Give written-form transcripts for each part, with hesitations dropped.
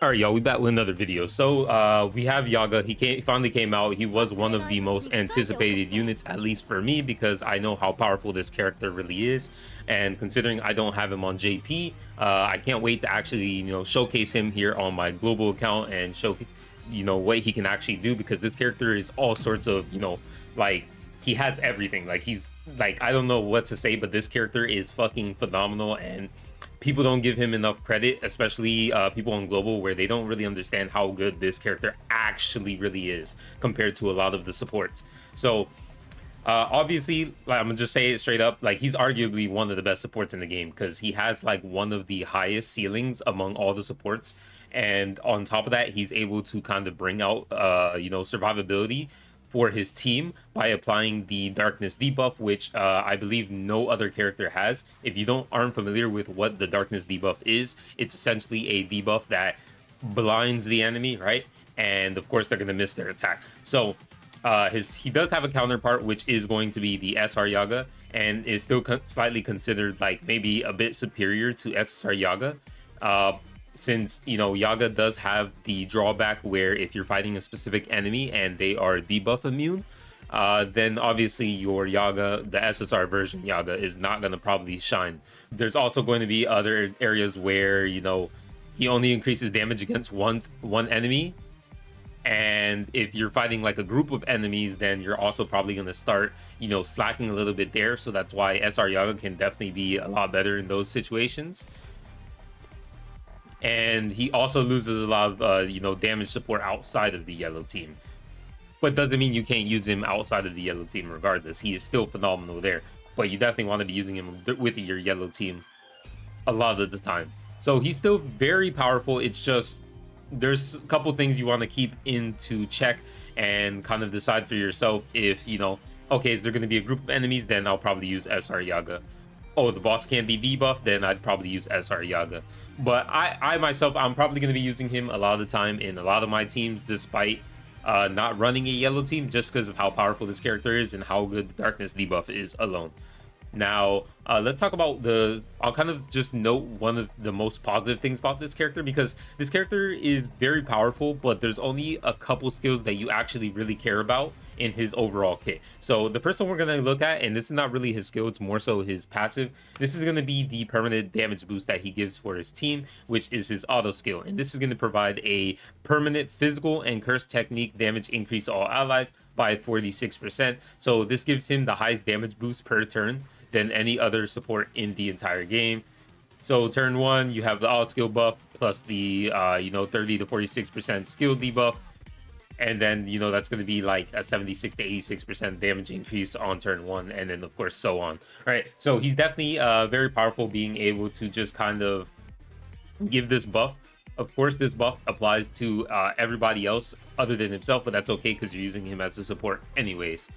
All right, y'all, we back with another video. So we have Yaga. He finally came out. He was one of the most anticipated units, at least for me, because I know how powerful this character really is. And considering I don't have him on JP, I can't wait to actually, showcase him here on my global account and show, what he can actually do, because this character is all sorts of, like, he has everything. Like, he's like, I don't know what to say, but this character is fucking phenomenal, and people don't give him enough credit, especially people on global, where they don't really understand how good this character actually really is compared to a lot of the supports. So obviously, like, I'm gonna just say it straight up, like, he's arguably one of the best supports in the game, because he has like one of the highest ceilings among all the supports, and on top of that, he's able to kind of bring out survivability for his team by applying the darkness debuff, which I believe no other character has. If you aren't familiar with what the darkness debuff is, it's essentially a debuff that blinds the enemy, right? And of course, they're going to miss their attack. So he does have a counterpart, which is going to be the SR Yaga, and is still slightly considered like maybe a bit superior to SSR Yaga. Since Yaga does have the drawback where if you're fighting a specific enemy and they are debuff immune, then obviously your Yaga, the SSR version Yaga, is not going to probably shine. There's also going to be other areas where he only increases damage against one enemy, and if you're fighting like a group of enemies, then you're also probably going to start slacking a little bit there. So that's why SR Yaga can definitely be a lot better in those situations. And he also loses a lot of damage support outside of the yellow team, but doesn't mean you can't use him outside of the yellow team. Regardless, he is still phenomenal there, but you definitely want to be using him with your yellow team a lot of the time. So he's still very powerful. It's just there's a couple things you want to keep into check and kind of decide for yourself. If okay, is there going to be a group of enemies, then I'll probably use SR Yaga. Oh, the boss can't be debuffed, then I'd probably use SR Yaga. But I myself, I'm probably going to be using him a lot of the time in a lot of my teams, despite not running a yellow team, just because of how powerful this character is and how good the darkness debuff is alone. Now, let's talk about I'll kind of just note one of the most positive things about this character, because this character is very powerful, but there's only a couple skills that you actually really care about in his overall kit. So the first one we're going to look at, and this is not really his skill, it's more so his passive. This is going to be the permanent damage boost that he gives for his team, which is his auto skill. And this is going to provide a permanent physical and curse technique damage increase to all allies by 46%. So this gives him the highest damage boost per turn than any other support in the entire game. So turn one, you have the auto skill buff plus the 30 to 46% skill debuff, and then that's going to be like a 76 to 86% damage increase on turn one, and then of course so on. All right, so he's definitely very powerful, being able to just kind of give this buff. Of course, this buff applies to everybody else other than himself, but that's okay because you're using him as a support anyways.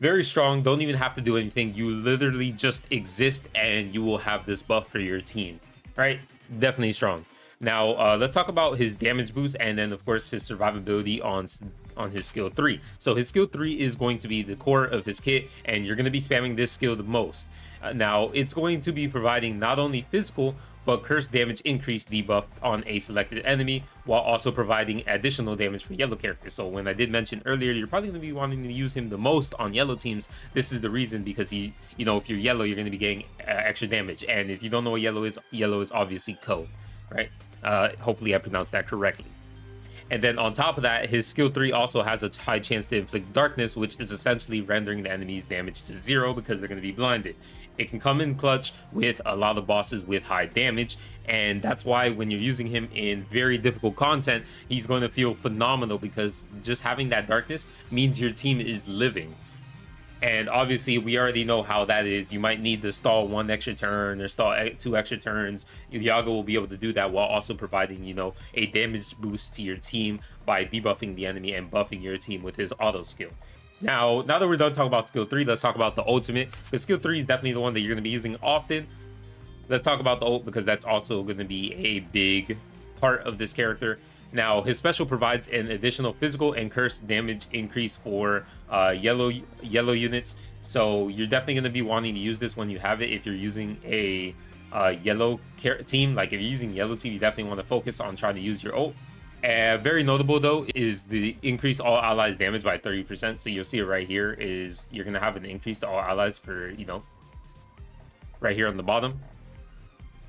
Very strong, don't even have to do anything. You literally just exist and you will have this buff for your team, right? Definitely strong. Now, let's talk about his damage boost, and then of course his survivability on his skill 3. So his skill 3 is going to be the core of his kit, and you're going to be spamming this skill the most. Now, it's going to be providing not only physical but curse damage increase debuff on a selected enemy, while also providing additional damage for yellow characters. So when I did mention earlier, you're probably going to be wanting to use him the most on yellow teams. This is the reason, because if you're yellow, you're going to be getting extra damage. And if you don't know what yellow is obviously code, right? Hopefully I pronounced that correctly. And then on top of that, his skill 3 also has a high chance to inflict darkness, which is essentially rendering the enemy's damage to 0 because they're going to be blinded. It can come in clutch with a lot of bosses with high damage, and that's why when you're using him in very difficult content, he's going to feel phenomenal, because just having that darkness means your team is living. And obviously, we already know how that is. You might need to stall 1 extra turn or stall 2 extra turns. Yaga will be able to do that while also providing, a damage boost to your team by debuffing the enemy and buffing your team with his auto skill. Now that we're done talking about skill 3, let's talk about the ultimate. Because skill 3 is definitely the one that you're going to be using often. Let's talk about the ult, because that's also going to be a big part of this character. Now, his special provides an additional physical and curse damage increase for yellow units. So you're definitely going to be wanting to use this when you have it, if you're using a yellow team, like if you're using yellow team, you definitely want to focus on trying to use your ult. Very notable though is the increase all allies damage by 30%. So you'll see it right here is you're gonna have an increase to all allies for, you know, right here on the bottom.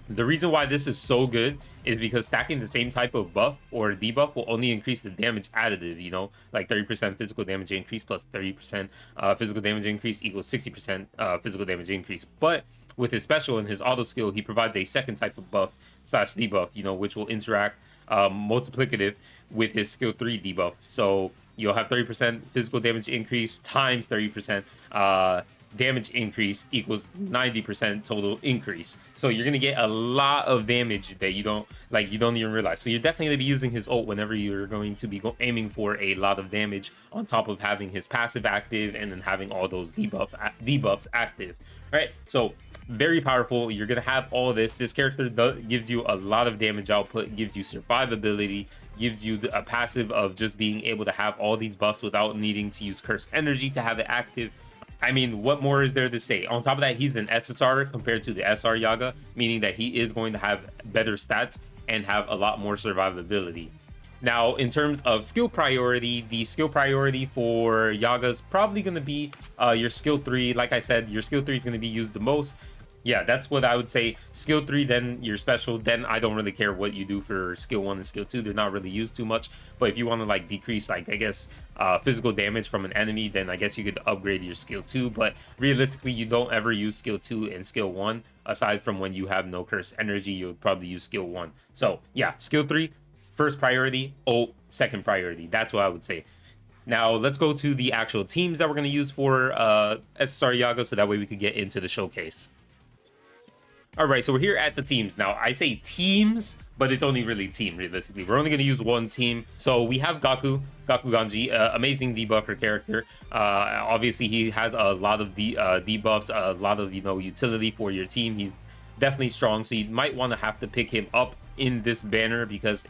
The reason why this is so good is because stacking the same type of buff or debuff will only increase the damage additive, you know, like 30% physical damage increase plus 30% physical damage increase equals 60% physical damage increase. But with his special and his auto skill, he provides a second type of buff slash debuff, you know, which will interact multiplicative with his skill 3 debuff. So you'll have 30% physical damage increase times 30% damage increase equals 90% total increase. So you're gonna get a lot of damage that you don't even realize. So you're definitely gonna be using his ult whenever you're going to be aiming for a lot of damage, on top of having his passive active and then having all those debuffs active, right? So very powerful. You're gonna have all this. This character gives you a lot of damage output, gives you survivability, gives you a passive of just being able to have all these buffs without needing to use cursed energy to have it active. I mean, what more is there to say? On top of that, he's an SSR compared to the SR Yaga, meaning that he is going to have better stats and have a lot more survivability. Now, in terms of skill priority, the skill priority for Yaga is probably going to be your skill 3. Like I said, your skill 3 is going to be used the most. Yeah, that's what I would say. Skill 3, then your special. Then I don't really care what you do for skill 1 and skill 2. They're not really used too much. But if you want to like decrease, like, I guess, physical damage from an enemy, then I guess you could upgrade your skill 2. But realistically, you don't ever use skill 2 and skill 1. Aside from when you have no cursed energy, you'll probably use skill 1. So yeah, skill 3, first priority, ult, second priority. That's what I would say. Now let's go to the actual teams that we're going to use for SSR Yaga, so that way we could get into the showcase. All right, so we're here at the teams. Now, I say teams, but it's only really team, realistically. We're only going to use one team. So we have Gaku Ganji, amazing debuffer character. Obviously, he has a lot of debuffs, a lot of, you know, utility for your team. He's definitely strong, so you might want to have to pick him up in this banner, because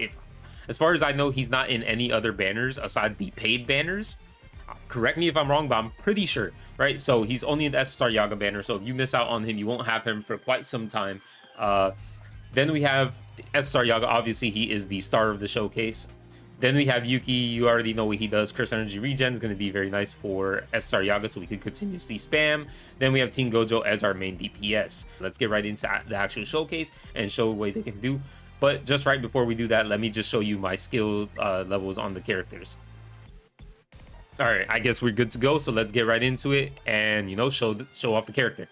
as far as I know, he's not in any other banners aside the paid banners. Correct me if I'm wrong, but I'm pretty sure, right? So he's only in the SSR Yaga banner, so if you miss out on him, you won't have him for quite some time. Then we have SSR Yaga. Obviously, he is the star of the showcase. Then we have Yuki. You already know what he does. Curse Energy Regen is going to be very nice for SSR Yaga, so we could continuously spam. Then we have Teen Gojo as our main DPS. Let's get right into the actual showcase and show what they can do. But just right before we do that, let me just show you my skill levels on the characters. All right, I guess we're good to go, so let's get right into it and, you know, show off the character.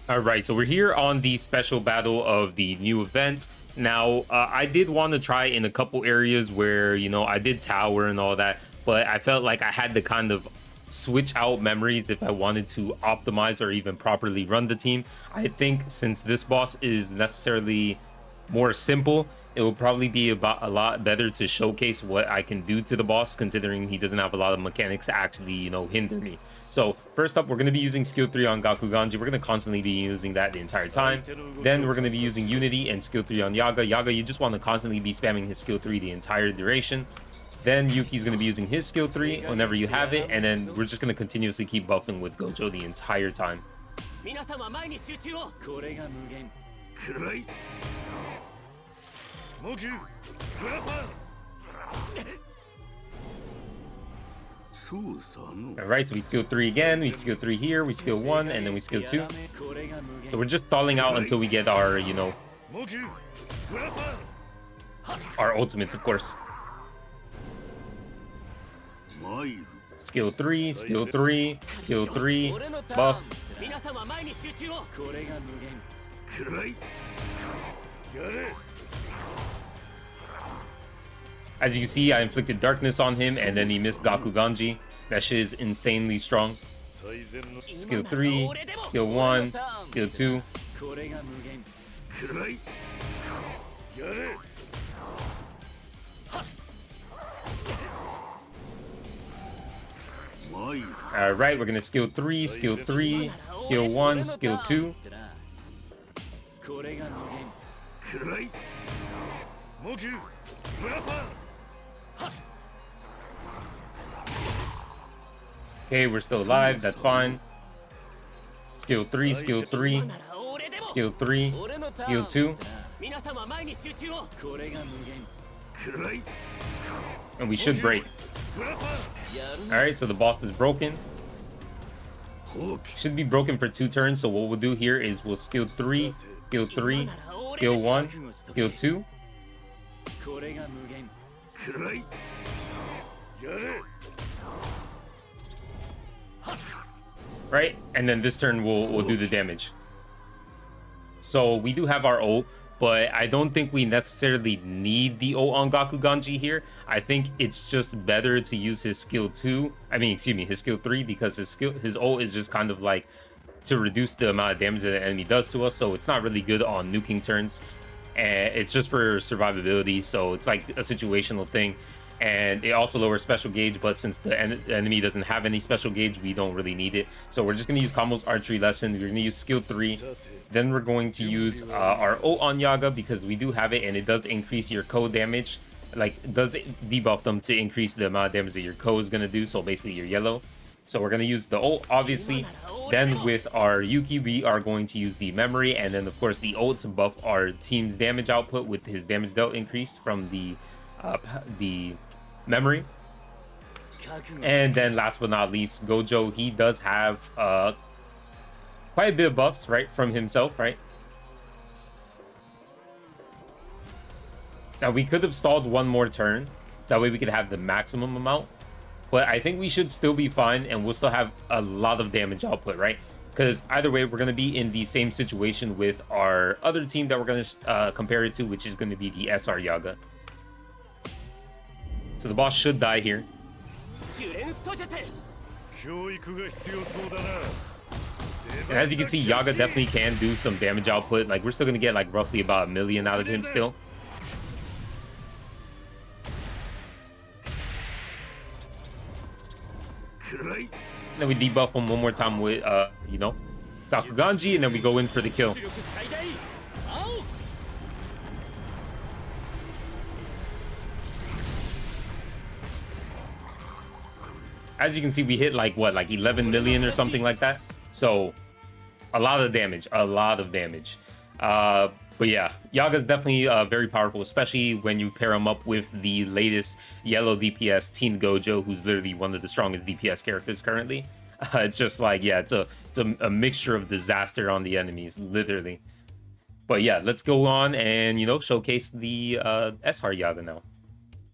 All right, so we're here on the special battle of the new event. Now, I did want to try in a couple areas where, you know, I did tower and all that, but I felt like I had to kind of switch out memories if I wanted to optimize or even properly run the team. I think since this boss is necessarily more simple, it will probably be a lot better to showcase what I can do to the boss, considering he doesn't have a lot of mechanics to actually, you know, hinder me. So first up, we're going to be using skill 3 on Gaku Ganji. We're going to constantly be using that the entire time. Then we're going to be using Unity and skill 3 on Yaga. Yaga, you just want to constantly be spamming his skill 3 the entire duration. Then Yuki's going to be using his skill 3 whenever you have it, and then we're just going to continuously keep buffing with Gojo the entire time. Alright, so we skill 3 again, we skill 3 here, we skill 1, and then we skill 2. So we're just stalling out until we get our, you know, our ultimates, of course. Skill 3, skill 3, skill 3, buff. As you can see, I inflicted darkness on him, and then he missed Gaku Ganji. That shit is insanely strong. Skill 3, skill 1, skill 2. Alright, we're gonna skill 3, skill 3, skill 1, skill 2. Okay, we're still alive. That's fine. Skill 3, skill 3, skill 3, skill 2. And we should break. Alright, so the boss is broken. Should be broken for 2 turns. So what we'll do here is we'll skill 3, skill 3, skill 1, skill 2. Right, and then this turn we'll do the damage. So we do have our ult, but I don't think we necessarily need the ult on Gakuganji here. I think it's just better to use his skill 2. I mean, excuse me, his skill 3, because his ult is just kind of like to reduce the amount of damage that the enemy does to us. So it's not really good on nuking turns, and it's just for survivability. So it's like a situational thing. And it also lowers special gauge, but since the enemy doesn't have any special gauge, we don't really need it. So we're just going to use Combo's Archery Lesson. We're going to use skill 3. Then we're going to use our ult on Yaga, because we do have it, and it does increase your code damage. Like, it does debuff them to increase the amount of damage that your code is going to do. So basically, your yellow. So we're going to use the ult, obviously. Then with our Yuki, we are going to use the memory. And then, of course, the ult to buff our team's damage output with his damage dealt increase from the memory. And then last but not least, Gojo, he does have quite a bit of buffs, right, from himself, right? Now we could have stalled one more turn, that way we could have the maximum amount, but I think we should still be fine, and we'll still have a lot of damage output, right? Because either way, we're going to be in the same situation with our other team that we're going to compare it to, which is going to be the SR Yaga. So the boss should die here. And as you can see, Yaga definitely can do some damage output. Like, we're still going to get like roughly about 1 million out of him still. Then we debuff him one more time with, you know, Gakuganji, and then we go in for the kill. As you can see, we hit like what, like 11 million or something like that. So a lot of damage, but yeah, Yaga is definitely very powerful, especially when you pair him up with the latest yellow DPS, Teen Gojo, who's literally one of the strongest DPS characters currently. It's just like, yeah, it's a mixture of disaster on the enemies, literally. But yeah, let's go on and, you know, showcase the SR Yaga now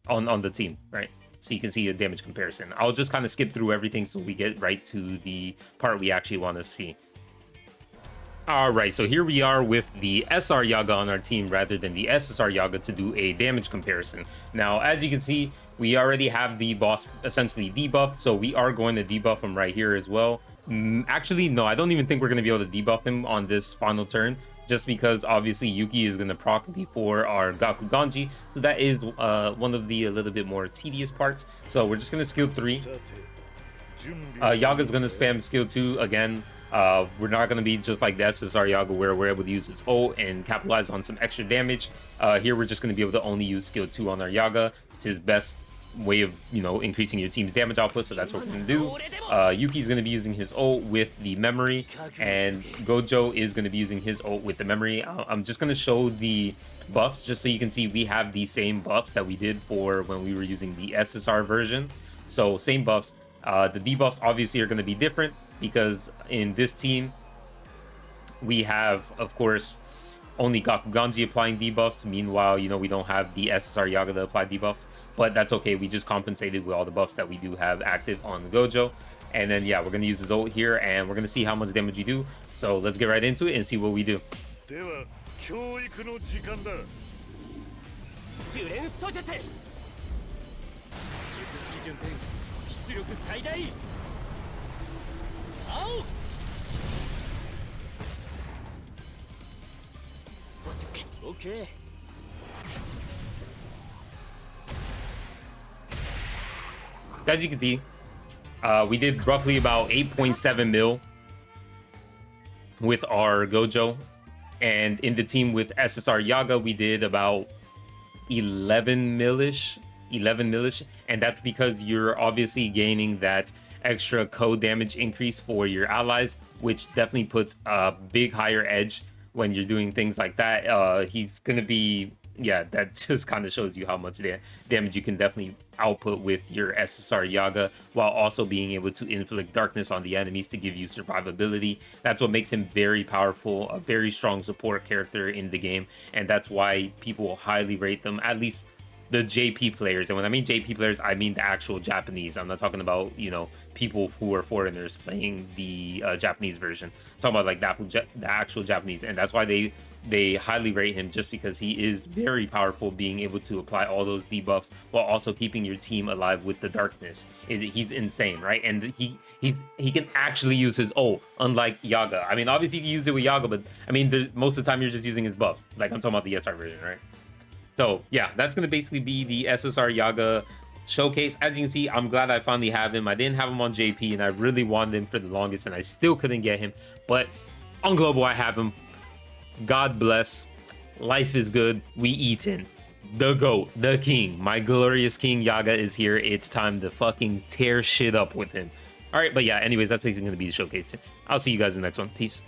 on the team, right? So you can see a damage comparison. I'll just kind of skip through everything so we get right to the part we actually want to see. All right, so here we are with the SR Yaga on our team rather than the SSR Yaga to do a damage comparison. Now, as you can see, we already have the boss essentially debuffed, so we are going to debuff him right here as well. Actually, no, I don't even think we're going to be able to debuff him on this final turn, just because obviously Yuki is going to proc before our Gakuganji, so that is one of the a little bit more tedious parts. So we're just going to skill 3. Yaga's going to spam skill 2 again. We're not going to be just like the SSR Yaga where we're able to use his ult and capitalize on some extra damage. Here we're just going to be able to only use skill 2 on our Yaga. It's his best way of, you know, increasing your team's damage output, so that's what we're going to do. Yuki's going to be using his ult with the memory, and Gojo is going to be using his ult with the memory. I'm just going to show the buffs just so you can see we have the same buffs that we did for when we were using the SSR version. So same buffs. The debuffs obviously are going to be different, because in this team we have, of course, only Gakuganji applying debuffs. Meanwhile, you know, we don't have the SSR Yaga to apply debuffs, but that's okay. We just compensated with all the buffs that we do have active on the Gojo. And then, yeah, we're going to use his ult here, and we're going to see how much damage we do. So let's get right into it and see what we do. Okay. As you can see, we did roughly about 8.7 mil with our Gojo, and in the team with SSR Yaga we did about 11 millish, and that's because you're obviously gaining that extra code damage increase for your allies, which definitely puts a big higher edge when you're doing things like that. He's gonna be, yeah, that just kind of shows you how much damage you can definitely output with your SSR Yaga, while also being able to inflict darkness on the enemies to give you survivability. That's what makes him very powerful, a very strong support character in the game, and that's why people highly rate them, at least the JP players. And when I mean JP players, I mean the actual Japanese. I'm not talking about, you know, people who are foreigners playing the Japanese version. I'm talking about like the actual Japanese, and that's why they highly rate him, just because he is very powerful, being able to apply all those debuffs while also keeping your team alive with the darkness. He's insane, right? And he can actually use his ult, unlike Yaga. I mean, obviously you used it with Yaga, but I mean, most of the time you're just using his buffs. Like, I'm talking about the SR version, right? So yeah, that's gonna basically be the SSR Yaga showcase. As you can see, I'm glad I finally have him. I didn't have him on JP, and I really wanted him for the longest, and I still couldn't get him. But on Global, I have him. God bless. Life is good. We eatin'. The GOAT, the king, my glorious king Yaga is here. It's time to fucking tear shit up with him. All right, but yeah, anyways, that's basically gonna be the showcase. I'll see you guys in the next one. Peace.